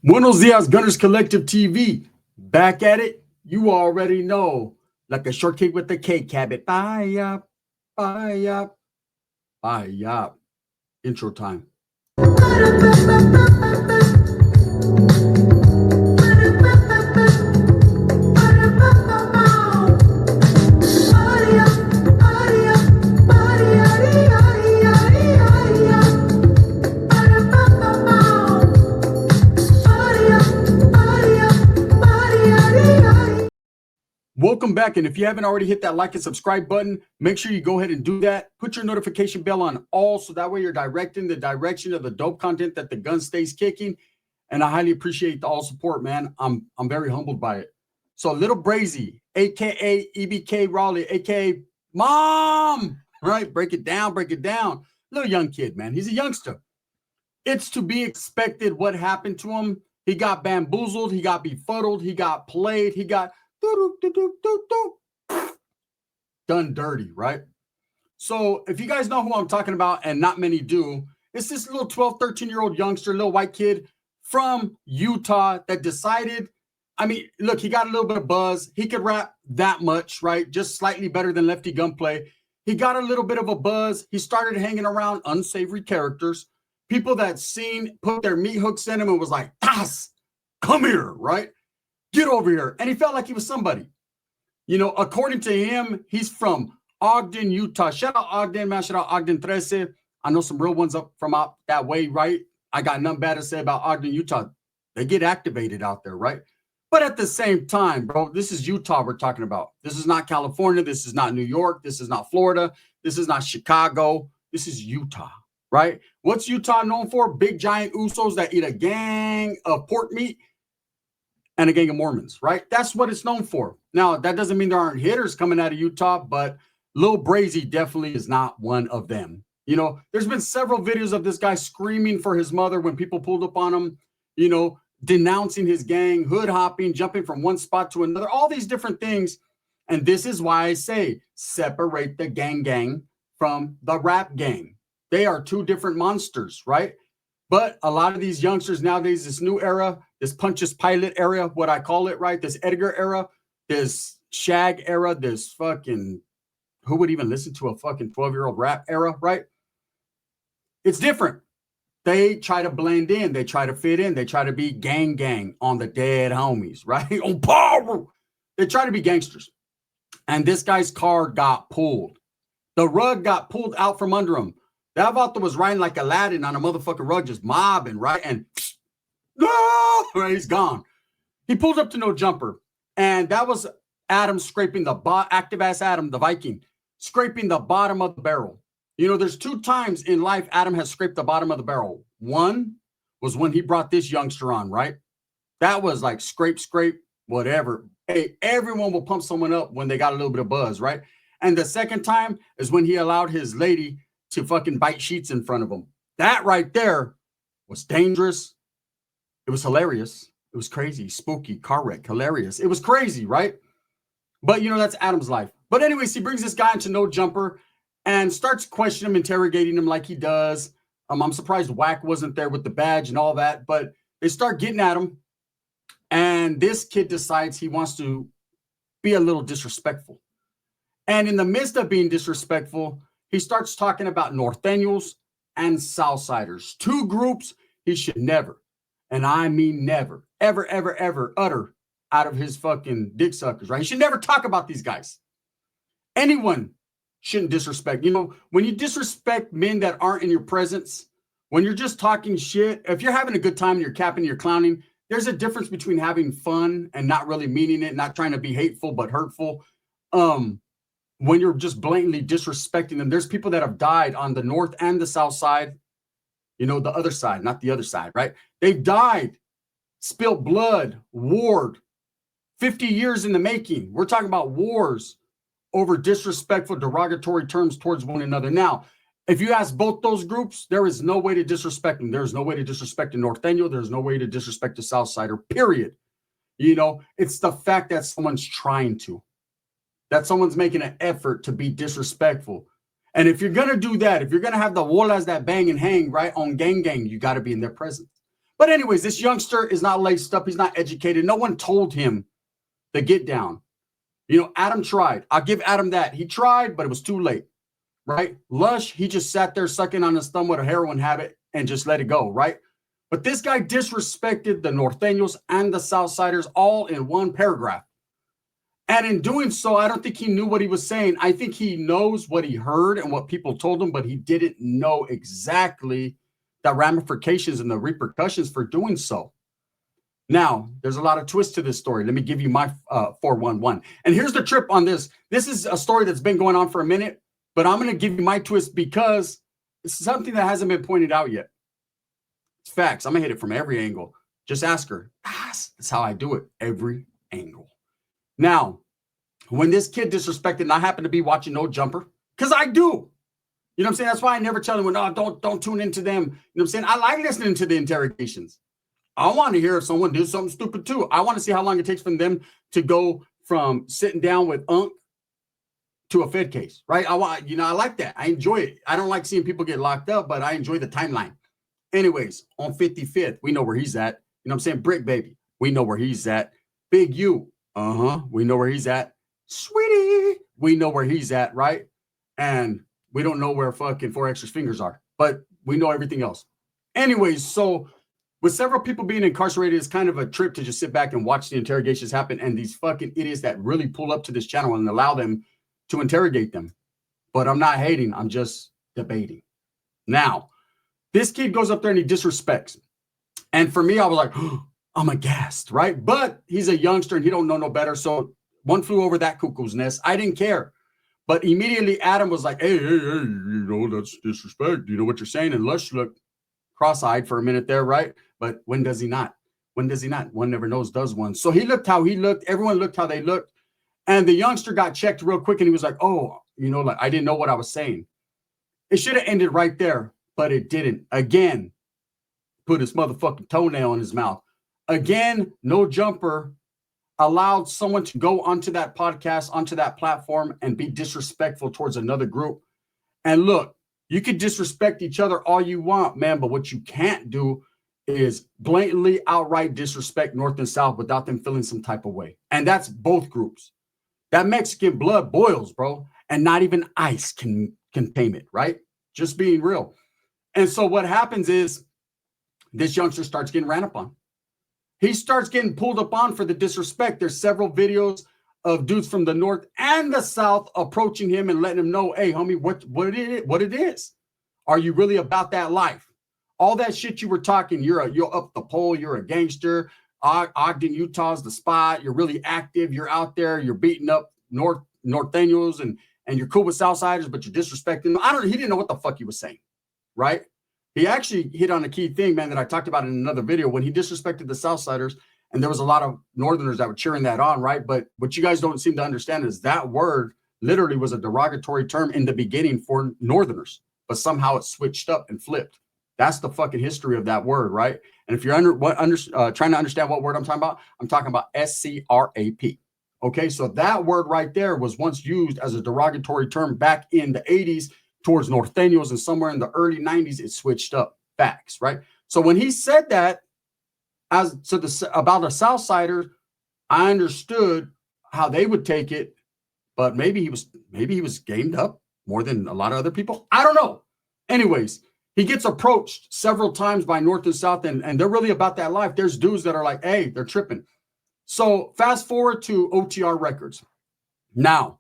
Buenos dias, Gunners Collective TV. Back at it. You already know. Like a shortcake with the cake habit. Bye up, bye up, bye up. Intro time. Welcome back, and if you haven't already hit that like and subscribe button, make sure you go ahead and do that. Put your notification bell on all so that way you're directing the direction of the dope content that the gun stays kicking. And I highly appreciate the all support, man. I'm very humbled by it. So little Brazy, aka EBK Raleigh, aka Mom, right? Break it down, break it down. Little young kid, man. He's a youngster. It's to be expected what happened to him. He got bamboozled, he got befuddled, he got played, he got done dirty, right? So if you guys know who I'm talking about, and not many do, it's this little 12, 13-year-old youngster, little white kid from Utah that decided, I mean, look, he got a little bit of buzz. He could rap that much, right? Just slightly better than Lefty Gunplay. He got a little bit of a buzz. He started hanging around unsavory characters, people that seen, put their meat hooks in him and was like, Das, come here, right? Get over here. And he felt like he was somebody. You know, according to him, he's from Ogden, Utah. Shout out Ogden, man. Shout out Ogden 13. I know some real ones up from out that way, right? I got nothing bad to say about Ogden, Utah. They get activated out there, right? But at the same time, bro, this is Utah we're talking about. This is not California. This is not New York. This is not Florida. This is not Chicago. This is Utah, right? What's Utah known for? Big giant Usos that eat a gang of pork meat and a gang of Mormons, right? That's what it's known for. Now, that doesn't mean there aren't hitters coming out of Utah, but Lil Brazy definitely is not one of them. You know, there's been several videos of this guy screaming for his mother when people pulled up on him, you know, denouncing his gang, hood hopping, jumping from one spot to another, all these different things. And this is why I say separate the gang from the rap gang. They are two different monsters, right? But a lot of these youngsters nowadays, this new era, this Punches Pilot era, what I call it, right? This Edgar era, this Shag era, this fucking, who would even listen to a fucking 12-year-old rap era, right? It's different. They try to blend in. They try to fit in. They try to be gang on the dead homies, right? On power. They try to be gangsters. And this guy's car got pulled. The rug got pulled out from under him. That vato was riding like Aladdin on a motherfucking rug, just mobbing, right? And no, right, he's gone. He pulled up to no jumper. And that was Adam scraping the active ass Adam, the Viking, scraping the bottom of the barrel. You know, there's two times in life Adam has scraped the bottom of the barrel. One was when he brought this youngster on, right? That was like scrape, whatever. Hey, everyone will pump someone up when they got a little bit of buzz, right? And the second time is when he allowed his lady to fucking bite sheets in front of him. That right there was dangerous. It was hilarious. It was crazy, spooky, car wreck, hilarious. It was crazy, right? But, you know, that's Adam's life. But anyways, he brings this guy into no jumper and starts questioning him, interrogating him like he does. I'm surprised Wack wasn't there with the badge and all that. But they start getting at him. And this kid decides he wants to be a little disrespectful. And in the midst of being disrespectful, he starts talking about Norteños and Southsiders. Two groups he should never, and I mean never, ever utter out of his fucking dick suckers, right? He should never talk about these guys. Anyone shouldn't disrespect. You know, when you disrespect men that aren't in your presence, when you're just talking shit, if you're having a good time and you're capping, you're clowning, there's a difference between having fun and not really meaning it, not trying to be hateful but hurtful. When you're just blatantly disrespecting them, there's people that have died on the north and the south side, you know, the other side, not the other side, right? They've died, spilled blood, warred, 50 years in the making. We're talking about wars over disrespectful, derogatory terms towards one another. Now, if you ask both those groups, there is no way to disrespect them. There's no way to disrespect a Norteño. There's no way to disrespect a Southsider, period. You know, it's the fact that someone's trying to. That someone's making an effort to be disrespectful. And if you're going to do that, if you're going to have the wallas that bang and hang, right, on gang, you got to be in their presence. But anyways, this youngster is not laced up. He's not educated. No one told him the get down. Adam tried. I'll give Adam that. He tried, but it was too late, right? Lush, he just sat there sucking on his thumb with a heroin habit and just let it go, right? But this guy disrespected the Norteños and the Southsiders all in one paragraph. And in doing so, I don't think he knew what he was saying. I think he knows what he heard and what people told him, but he didn't know exactly the ramifications and the repercussions for doing so. Now, there's a lot of twists to this story. Let me give you my 411. And here's the trip on this. This is a story that's been going on for a minute, but I'm going to give you my twist because it's something that hasn't been pointed out yet. It's facts. I'm going to hit it from every angle. Just ask her. That's how I do it. Every angle. Now, when this kid disrespected, and I happen to be watching No Jumper, because I do. You know what I'm saying? That's why I never tell them, no, don't tune into them. You know what I'm saying? I like listening to the interrogations. I want to hear if someone did something stupid too. I want to see how long it takes for them to go from sitting down with Unc to a Fed case, right? I like that. I enjoy it. I don't like seeing people get locked up, but I enjoy the timeline. Anyways, on 55th, we know where he's at. You know what I'm saying? Brick Baby, we know where he's at. Big U, we know where he's at. Sweetie, we know where he's at, right? And we don't know where fucking 4 Extra's fingers are, but we know everything else. Anyways, so with several people being incarcerated, it's kind of a trip to just sit back and watch the interrogations happen and these fucking idiots that really pull up to this channel and allow them to interrogate them. But I'm not hating. I'm just debating. Now, this kid goes up there and he disrespects. And for me, I was like, oh, I'm aghast, right? But he's a youngster and he don't know no better. So one flew over that cuckoo's nest. I didn't care. But immediately Adam was like, hey, that's disrespect. You know what you're saying? And Lush looked cross-eyed for a minute there, right? But when does he not? When does he not? One never knows, does one. So he looked how he looked. Everyone looked how they looked. And the youngster got checked real quick and he was like, oh, like I didn't know what I was saying. It should have ended right there, but it didn't. Again, put his motherfucking toenail in his mouth. Again, No Jumper allowed someone to go onto that podcast, onto that platform and be disrespectful towards another group. And look, you could disrespect each other all you want, man, but what you can't do is blatantly outright disrespect North and South without them feeling some type of way. And that's both groups. That Mexican blood boils, bro, and not even ice can tame it, right? Just being real. And so what happens is this youngster starts getting ran up on. He starts getting pulled up on for the disrespect. There's several videos of dudes from the North and the South approaching him and letting him know, hey, homie, what it is. Are you really about that life? All that shit you were talking, you're up the pole, you're a gangster. Ogden, Utah's the spot. You're really active. You're out there. You're beating up Norteños and you're cool with Southsiders, but you're disrespecting them. He didn't know what the fuck he was saying, right? He actually hit on a key thing, man, that I talked about in another video when he disrespected the Southsiders. And there was a lot of Northerners that were cheering that on, right? But what you guys don't seem to understand is that word literally was a derogatory term in the beginning for Northerners, but somehow it switched up and flipped. That's the fucking history of that word, right? And if you're trying to understand what word I'm talking about SCRAP. Okay, so that word right there was once used as a derogatory term back in the 80s towards Norteños, and somewhere in the early 90s, it switched up. Facts, right? So when he said that about a Southsider, I understood how they would take it, but maybe he was gamed up more than a lot of other people. I don't know. Anyways, he gets approached several times by North and South, and they're really about that life. There's dudes that are like, hey, they're tripping. So fast forward to OTR Records. Now,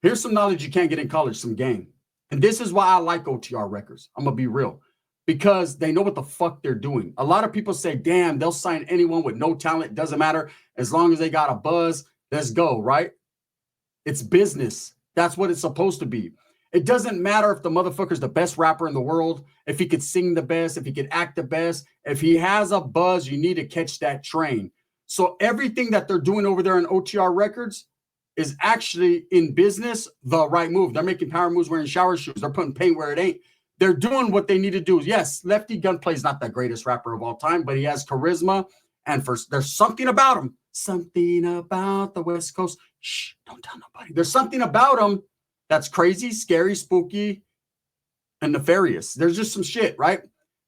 here's some knowledge you can't get in college, some game. And this is why I like OTR Records. I'm going to be real. Because they know what the fuck they're doing. A lot of people say, damn, they'll sign anyone with no talent. Doesn't matter. As long as they got a buzz, let's go, right? It's business. That's what it's supposed to be. It doesn't matter if the motherfucker's the best rapper in the world, if he could sing the best, if he could act the best. If he has a buzz, you need to catch that train. So everything that they're doing over there in OTR Records is actually in business the right move. They're making power moves wearing shower shoes. They're putting paint where it ain't. They're doing what they need to do. Yes, Lefty Gunplay is not the greatest rapper of all time, but he has charisma. And there's something about him. Something about the West Coast. Shh, don't tell nobody. There's something about him that's crazy, scary, spooky, and nefarious. There's just some shit, right?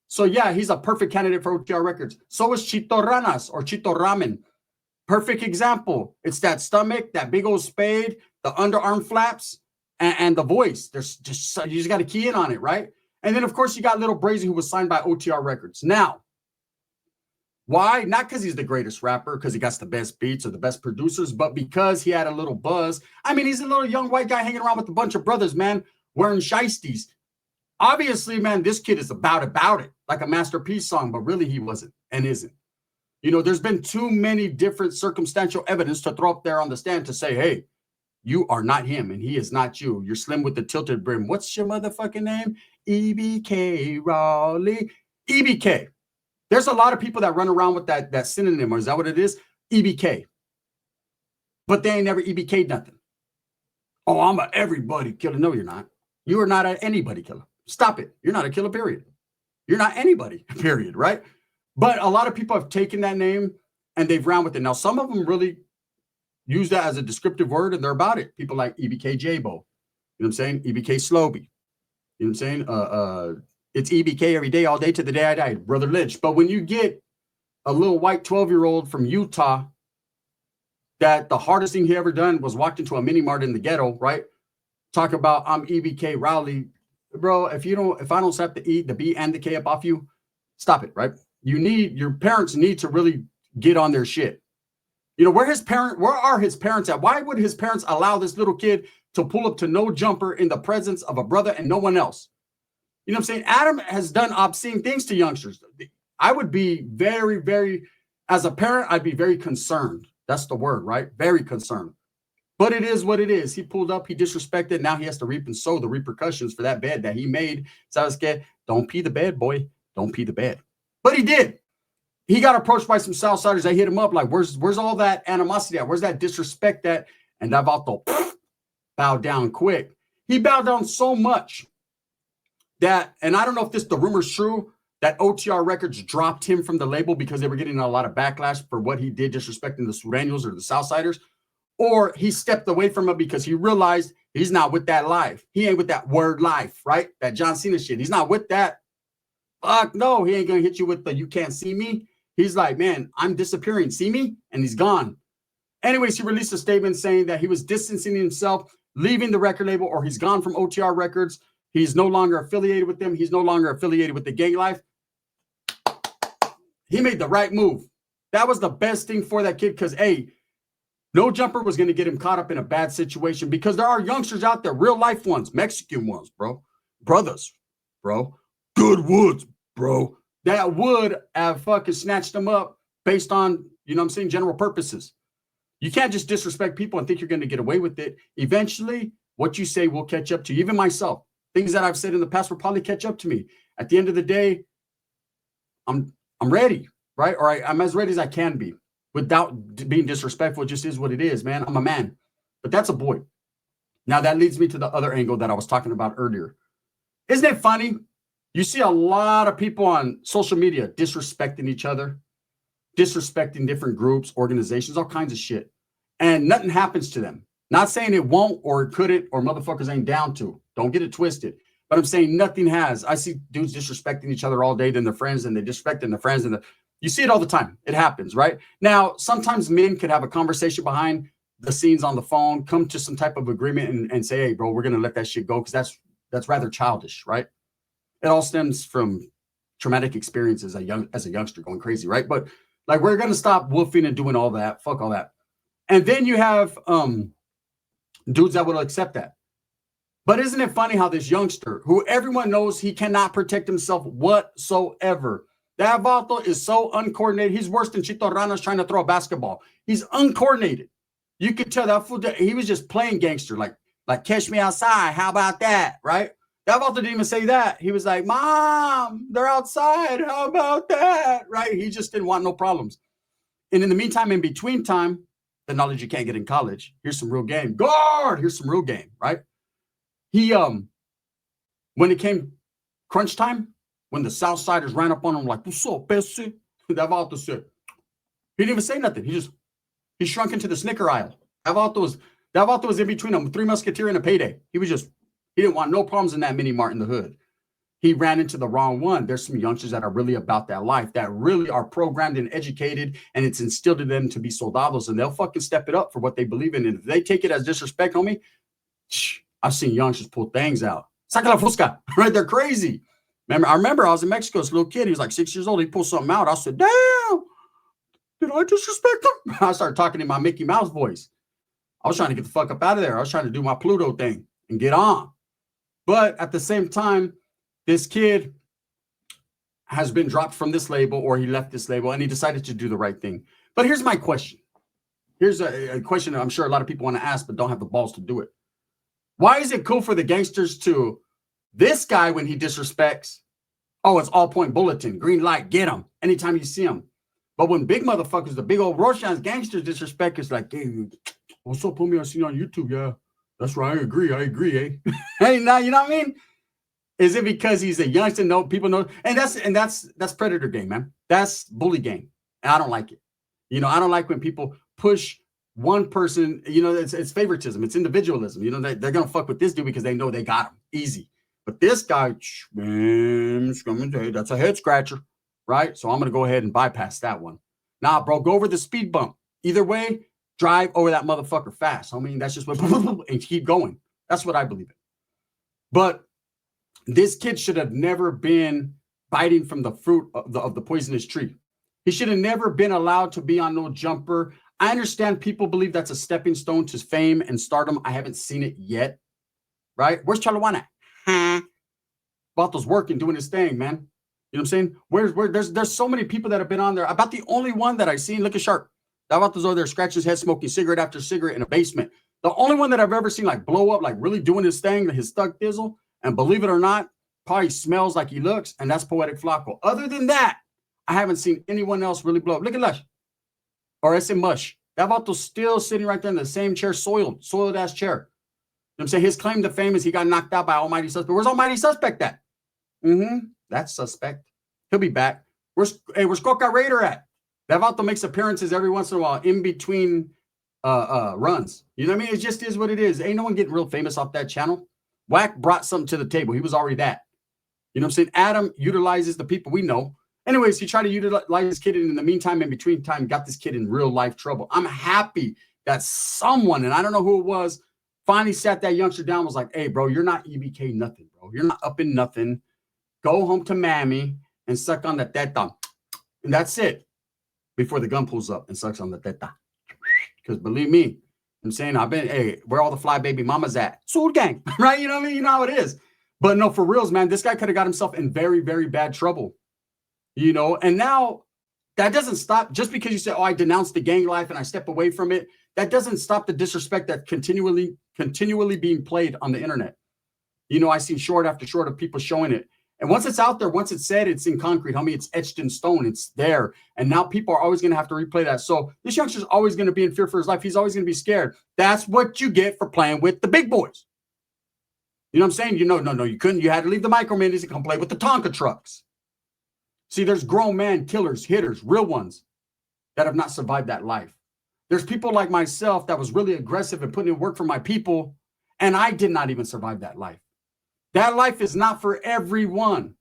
So yeah, he's a perfect candidate for OTR records. So is Chito Ranas or Chito Ramen. Perfect example. It's that stomach, that big old spade, the underarm flaps, and the voice. There's just you just got to key in on it, right? And then of course you got little Brazy, who was signed by OTR Records. Now, why? Not because he's the greatest rapper, because he got the best beats or the best producers, but because he had a little buzz. I mean, he's a little young white guy hanging around with a bunch of brothers, man, wearing shiesties. Obviously, man, this kid is about it, like a Master P song, but really he wasn't and isn't. You know, there's been too many different circumstantial evidence to throw up there on the stand to say, hey, you are not him and he is not you. You're slim with the tilted brim. What's your motherfucking name? EBK Raleigh. EBK. There's a lot of people that run around with that synonym, or is that what it is? EBK. But they ain't never EBK'd nothing. Oh, I'm a everybody killer. No, you're not. You are not an anybody killer. Stop it. You're not a killer, period. You're not anybody, period, right? But a lot of people have taken that name and they've ran with it. Now, some of them really use that as a descriptive word and they're about it. People like EBK Jabo, you know what I'm saying? EBK Sloby, you know what I'm saying? It's EBK every day, all day to the day I die, Brother Lynch. But when you get a little white 12-year-old from Utah that the hardest thing he ever done was walked into a mini mart in the ghetto, right? Talk about I'm EBK Rowley. Bro, if I don't slap the E, the B, and the K up off you, stop it, right? Your parents need to really get on their shit. You know, where are his parents at? Why would his parents allow this little kid to pull up to no jumper in the presence of a brother and no one else? You know what I'm saying? Adam has done obscene things to youngsters. I would be very, very, as a parent, I'd be very concerned. That's the word, right? Very concerned. But it is what it is. He pulled up, he disrespected. Now he has to reap and sow the repercussions for that bed that he made. So I was scared. Don't pee the bed, boy. Don't pee the bed. But he did. He got approached by some Southsiders. They hit him up like, where's all that animosity at? Where's that disrespect at? And Davato bowed down quick. He bowed down so much that, and I don't know if the rumor's true, that OTR Records dropped him from the label because they were getting a lot of backlash for what he did disrespecting the Sureños or the Southsiders. Or he stepped away from it because he realized he's not with that life. He ain't with that word life, right? That John Cena shit. He's not with that. Fuck no, he ain't gonna hit you with the you can't see me. He's like, man, I'm disappearing. See me? And he's gone. Anyways, he released a statement saying that he was distancing himself, leaving the record label, or he's gone from OTR Records. He's no longer affiliated with them. He's no longer affiliated with the gang life. He made the right move. That was the best thing for that kid because, hey, no jumper was going to get him caught up in a bad situation because there are youngsters out there, real life ones, Mexican ones, bro, brothers, bro, good woods, bro, that would have fucking snatched them up based on, you know what I'm saying, general purposes. You can't just disrespect people and think you're going to get away with it. Eventually, what you say will catch up to you. Even myself, things that I've said in the past will probably catch up to me. At the end of the day, I'm ready, right? Or I'm as ready as I can be. Without being disrespectful, it just is what it is, man. I'm a man, but that's a boy. Now that leads me to the other angle that I was talking about earlier. Isn't it funny? You see a lot of people on social media disrespecting each other, disrespecting different groups, organizations, all kinds of shit. And nothing happens to them. Not saying it won't or it couldn't or motherfuckers ain't down to. Don't get it twisted. But I'm saying nothing has. I see dudes disrespecting each other all day, then their friends, and they disrespecting their friends, and you see it all the time. It happens, right? Now, sometimes men could have a conversation behind the scenes on the phone, come to some type of agreement and say, hey, bro, we're going to let that shit go because that's rather childish, right? It all stems from traumatic experiences as a youngster going crazy, right? But like, we're going to stop woofing and doing all that. Fuck all that. And then you have dudes that will accept that. But isn't it funny how this youngster, who everyone knows he cannot protect himself whatsoever, that Vato is so uncoordinated. He's worse than Chito Ranas trying to throw a basketball. He's uncoordinated. You could tell that fool, he was just playing gangster, like catch me outside. How about that, right? That Vato didn't even say that. He was like, Mom, they're outside. How about that, right? He just didn't want no problems. And in the meantime, in between time, the knowledge you can't get in college, here's some real game. Guard, here's some real game, right? He, when it came crunch time, when the Southsiders ran up on him like, what's up, Bessie? That Vato said, he didn't even say nothing. He shrunk into the Snicker aisle. That Vato was in between a Three Musketeer and a Payday. He didn't want no problems in that mini mart in the hood. he ran into the wrong one. There's some youngsters that are really about that life, that really are programmed and educated, and it's instilled in them to be soldados, and they'll fucking step it up for what they believe in. And if they take it as disrespect, homie, I've seen youngsters pull things out. Saca la fusca, right? They're crazy. I remember I was in Mexico, this little kid, he was like 6 years old. He pulled something out. I said, damn, did I disrespect him? I started talking in my Mickey Mouse voice. I was trying to get the fuck up out of there. I was trying to do my Pluto thing and get on. But at the same time, this kid has been dropped from this label, or he left this label and he decided to do the right thing. But here's my question. Here's a question that I'm sure a lot of people want to ask, but don't have the balls to do it. Why is it cool for the gangsters to this guy when he disrespects? Oh, it's all point bulletin, green light, get him anytime you see him. But when big motherfuckers, the big old Roshan's gangsters disrespect, it's like, hey, what's up, homie? I seen you on YouTube. Yeah, that's right. I agree, eh? Hey, now, you know what I mean? Is it because he's a youngster? No, people know, and that's predator game, man. That's bully game, and I don't like it. You know, I don't like when people push one person. You know, it's favoritism, it's individualism. You know, they're gonna fuck with this dude because they know they got him easy. But this guy, man, that's a head scratcher, right? So I'm gonna go ahead and bypass that one. Nah, bro, go over the speed bump. Either way, drive over that motherfucker fast. I mean, that's just what, and keep going. That's what I believe in. But this kid should have never been biting from the fruit of the poisonous tree. He should have never been allowed to be on no jumper. I understand people believe that's a stepping stone to fame and stardom. I haven't seen it yet, right? Where's Chalawana? Bato's working, doing his thing, man. You know what I'm saying? There's so many people that have been on there. About the only one that I've seen, look at Sharp. That Bato's over there scratching his head, smoking cigarette after cigarette in a basement. The only one that I've ever seen like blow up, like really doing his thing, his thug thizzle, and believe it or not, probably smells like he looks, and that's Poetic Flacco. Other than that, I haven't seen anyone else really blow up. Look at Lush. Or S.M. Mush. That Vato's still sitting right there in the same chair, soiled ass chair. You know what I'm saying? His claim to fame is he got knocked out by Almighty Suspect. Where's Almighty Suspect at? That's suspect. He'll be back. Where's Coca Raider at? That Vato makes appearances every once in a while in between runs. You know what I mean? It just is what it is. Ain't no one getting real famous off that channel. Wack brought something to the table. He was already that. You know what I'm saying? Adam utilizes the people we know. Anyways, he tried to utilize this kid, and in the meantime, in between time, got this kid in real life trouble. I'm happy that someone, and I don't know who it was, finally sat that youngster down and was like, hey, bro, you're not EBK nothing, bro. You're not up in nothing. Go home to mammy and suck on the teta. And that's it. Before the gun pulls up and sucks on the teta. Because believe me, I'm saying, hey, where all the fly baby mamas at? Soul gang, right? You know what I mean? You know how it is. But no, for reals, man, this guy could have got himself in very, very bad trouble. You know, and now that doesn't stop just because you say, oh, I denounced the gang life and I step away from it. That doesn't stop the disrespect that continually being played on the internet. You know, I see short after short of people showing it. And once it's out there, once it's said, it's in concrete. Homie, it's etched in stone. It's there. And now people are always going to have to replay that. So this youngster's always going to be in fear for his life. He's always going to be scared. That's what you get for playing with the big boys. You know what I'm saying? You know, no, you couldn't. You had to leave the micro minis and come play with the Tonka trucks. See, there's grown man killers, hitters, real ones that have not survived that life. There's people like myself that was really aggressive and putting in work for my people, and I did not even survive that life. That life is not for everyone,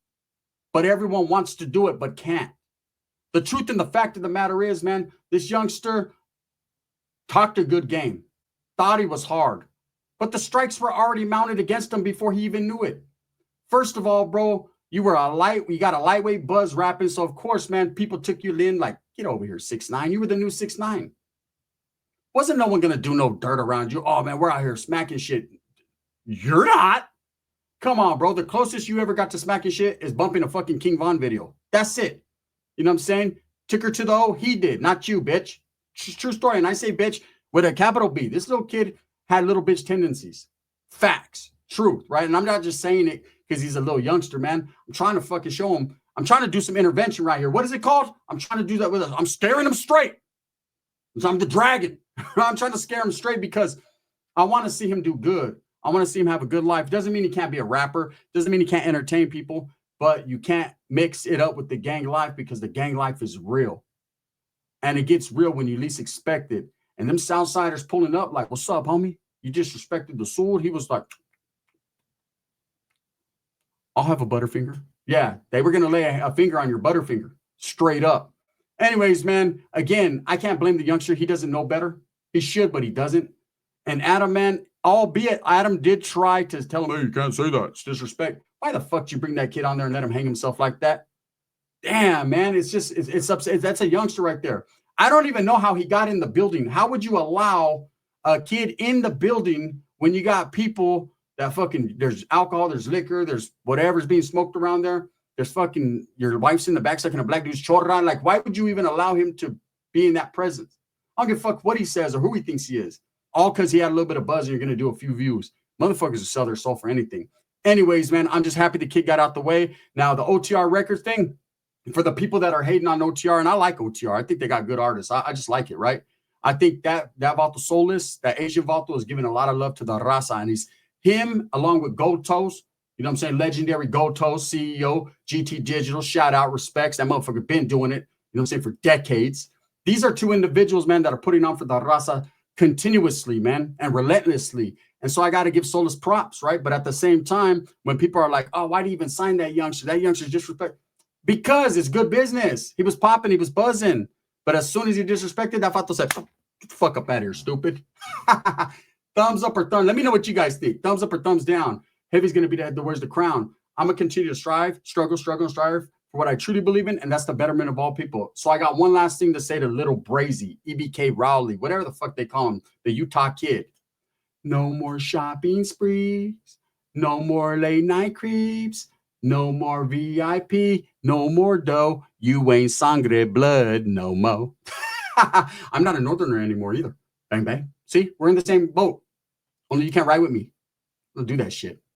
but everyone wants to do it but can't. The truth and the fact of the matter is, man, this youngster talked a good game, thought he was hard, but the strikes were already mounted against him before he even knew it. First of all, bro, you got a lightweight buzz rapping. So of course, man, people took you in like, get over here, 6ix9ine. You were the new 6ix9ine. Wasn't no one going to do no dirt around you. Oh man, we're out here smacking shit. You're not. Come on, bro. The closest you ever got to smacking shit is bumping a fucking King Von video. That's it. You know what I'm saying? Took her to the O. He did, not you, bitch. True story. And I say bitch with a capital B. This little kid had little bitch tendencies. Facts. Truth, right? And I'm not just saying it because he's a little youngster, man. I'm trying to fucking show him. I'm trying to do some intervention right here. What is it called? I'm trying to do that with us. I'm scaring him straight. I'm the dragon. I'm trying to scare him straight because I want to see him do good. I want to see him have a good life. Doesn't mean he can't be a rapper. Doesn't mean he can't entertain people. But you can't mix it up with the gang life because the gang life is real. And it gets real when you least expect it. And them Southsiders pulling up like, what's up, homie? You disrespected the sword. He was like, I'll have a butterfinger. Yeah, they were going to lay a finger on your butterfinger straight up. Anyways, man, again, I can't blame the youngster. He doesn't know better. He should, but he doesn't. And Adam, man, albeit Adam did try to tell him, hey, you can't say that. It's disrespect. Why the fuck did you bring that kid on there and let him hang himself like that? Damn, man, it's upset. That's a youngster right there. I don't even know how he got in the building. How would you allow a kid in the building when you got people that fucking, there's alcohol, there's liquor, there's whatever's being smoked around there. There's fucking, your wife's in the back sucking a black dude's chorra. Like, why would you even allow him to be in that presence? I don't give a fuck what he says or who he thinks he is. All because he had a little bit of buzz and you're going to do a few views. Motherfuckers will sell their soul for anything. Anyways, man, I'm just happy the kid got out the way. Now, the OTR records thing, for the people that are hating on OTR, and I like OTR, I think they got good artists. I just like it, right? I think that Vato Solis, that Asian Vato, is giving a lot of love to the raza, and he's him along with Gold Toast. You know what I'm saying? Legendary Gold Toast CEO, GT Digital. Shout out, respects. That motherfucker been doing it. You know what I'm saying, for decades. These are two individuals, man, that are putting on for the raza continuously, man, and relentlessly. And so I got to give Solis props, right? But at the same time, when people are like, "Oh, why do you even sign that youngster? That youngster's disrespect." Because it's good business. He was popping, he was buzzing. But as soon as he disrespected, that Fato said, get the fuck up out of here, stupid. Thumbs up or thumb. Let me know what you guys think. Thumbs up or thumbs down. Heavy's going to be the where's the crown. I'm going to continue to strive, struggle, and strive for what I truly believe in, and that's the betterment of all people. So I got one last thing to say to little Brazy, EBK Rowley, whatever the fuck they call him, the Utah kid. No more shopping sprees. No more late night creeps. No more VIP, no more dough. You ain't sangre blood no more. I'm not a northerner anymore either. Bang, bang. See, we're in the same boat. Only you can't ride with me. We'll do that shit.